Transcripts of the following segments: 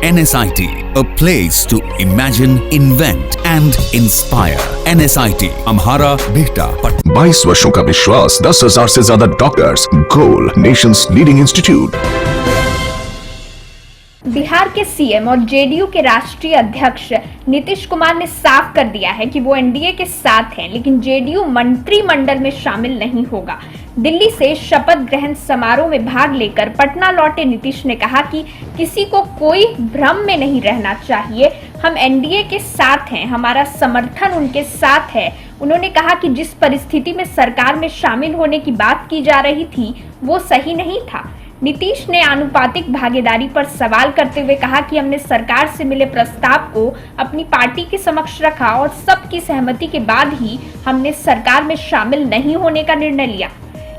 NSIT, a place to imagine, invent and inspire. NSIT, Amhara, Bihta, Patna. 22 वर्षों का विश्वास, 10,000 से ज्यादा डॉक्टर्स, गोल नेशंस लीडिंग इंस्टीट्यूट। बिहार के सीएम और जेडीयू के राष्ट्रीय अध्यक्ष नीतीश कुमार ने साफ कर दिया है कि वो एनडीए के साथ हैं, लेकिन जेडीयू मंत्रिमंडल में शामिल नहीं होगा। दिल्ली से शपथ ग्रहण समारोह में भाग लेकर पटना लौटे नीतीश ने कहा कि किसी को कोई भ्रम में नहीं रहना चाहिए, हम एनडीए के साथ हैं, हमारा समर्थन उनके साथ है। उन्होंने कहा कि जिस परिस्थिति में सरकार में शामिल होने की बात की जा रही थी वो सही नहीं था। नीतीश ने आनुपातिक भागीदारी पर सवाल करते हुए कहा कि हमने सरकार से मिले प्रस्ताव को अपनी पार्टी के समक्ष रखा और सबकी सहमति के बाद ही हमने सरकार में शामिल नहीं होने का निर्णय लिया।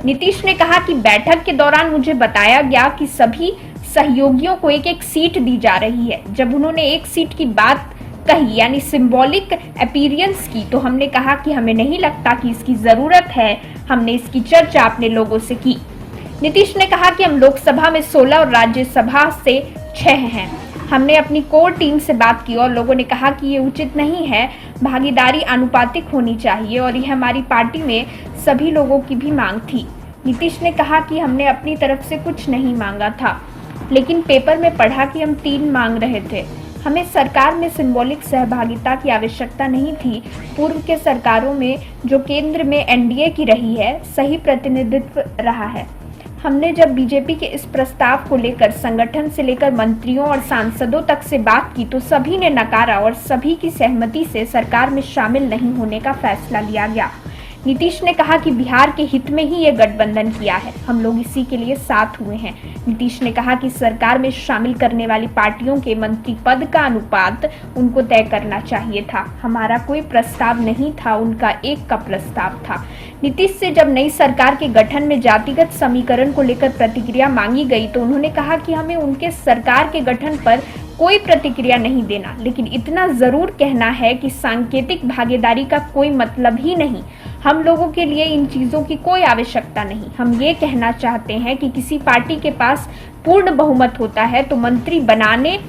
नीतीश ने कहा कि बैठक के दौरान मुझे बताया गया कि सभी सहयोगियों को एक एक सीट दी जा रही है। जब उन्होंने एक सीट की बात कही यानी सिंबॉलिक अपीयरेंस की, तो हमने कहा कि हमें नहीं लगता कि इसकी जरूरत है। हमने इसकी चर्चा अपने लोगों से की। नीतीश ने कहा कि हम लोकसभा में 16 और राज्यसभा से 6 हैं। हमने अपनी कोर टीम से बात की और लोगों ने कहा कि ये उचित नहीं है, भागीदारी आनुपातिक होनी चाहिए और यह हमारी पार्टी में सभी लोगों की भी मांग थी। नीतीश ने कहा कि हमने अपनी तरफ से कुछ नहीं मांगा था, लेकिन पेपर में पढ़ा कि हम 3 मांग रहे थे। हमें सरकार में सिंबॉलिक सहभागिता की आवश्यकता नहीं थी। पूर्व के सरकारों में जो केंद्र में एनडीए की रही है, सही प्रतिनिधित्व रहा है। हमने जब बीजेपी के इस प्रस्ताव को लेकर संगठन से लेकर मंत्रियों और सांसदों तक से बात की तो सभी ने नकारा और सभी की सहमति से सरकार में शामिल नहीं होने का फैसला लिया गया। नीतीश ने कहा कि बिहार के हित में ही ये गठबंधन किया है, हम लोग इसी के लिए साथ हुए हैं। नीतीश ने कहा कि सरकार में शामिल करने वाली पार्टियों के मंत्री पद का अनुपात उनको तय करना चाहिए था। हमारा कोई प्रस्ताव नहीं था, उनका एक का प्रस्ताव था। नीतीश से जब नई सरकार के गठन में जातिगत समीकरण को लेकर प्रतिक्रिया मांगी गई तो उन्होंने कहा कि हमें उनके सरकार के गठन पर कोई प्रतिक्रिया नहीं देना, लेकिन इतना जरूर कहना है कि सांकेतिक भागीदारी का कोई मतलब ही नहीं। हम लोगों के लिए इन चीजों की कोई आवश्यकता नहीं। हम ये कहना चाहते हैं कि किसी पार्टी के पास पूर्ण बहुमत होता है तो मंत्री बनाने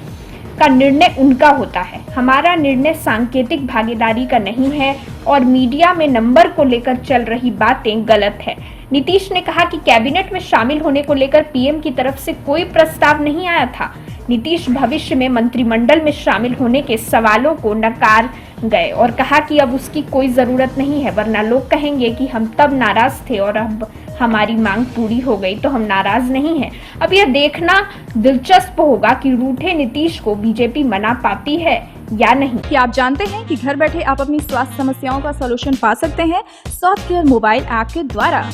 का निर्णय उनका होता है। हमारा निर्णय सांकेतिक भागीदारी का नहीं है और मीडिया में नंबर को लेकर चल रही बातें गलत है। नीतीश ने कहा कि कैबिनेट में शामिल होने को लेकर पीएम की तरफ से कोई प्रस्ताव नहीं आया था। नीतीश भविष्य में मंत्रिमंडल में शामिल होने के सवालों को नकार गए और कहा कि अब उसकी कोई जरूरत नहीं है, वरना लोग कहेंगे कि हम तब नाराज थे और अब हमारी मांग पूरी हो गई तो हम नाराज नहीं हैं। अब यह देखना दिलचस्प होगा कि रूठे नीतीश को बीजेपी मना पाती है या नहीं। क्या आप जानते हैं कि घर बैठे आप अपनी स्वास्थ्य समस्याओं का सॉल्यूशन पा सकते हैं सॉफ्टकेयर मोबाइल ऐप के द्वारा।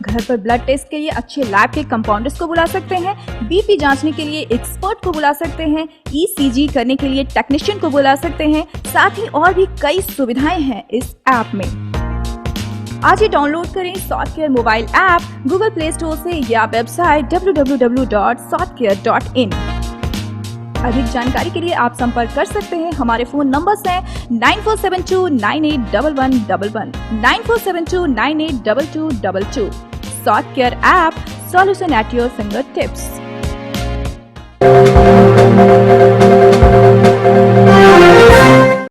घर पर ब्लड टेस्ट के लिए अच्छे लैब के कंपाउंडर्स को बुला सकते हैं, बीपी जांचने के लिए एक्सपर्ट को बुला सकते हैं, ईसीजी करने के लिए टेक्नीशियन को बुला सकते हैं। साथ ही और भी कई सुविधाएं हैं इस ऐप में। आज ही डाउनलोड करें Softcare mobile app Google Play Store से या वेबसाइट www.softcare.in। अधिक जानकारी के लिए आप संपर्क कर सकते हैं। हमारे फोन नंबर्स हैं 9472981111, 9472982222। Softcare app, solution at your finger tips.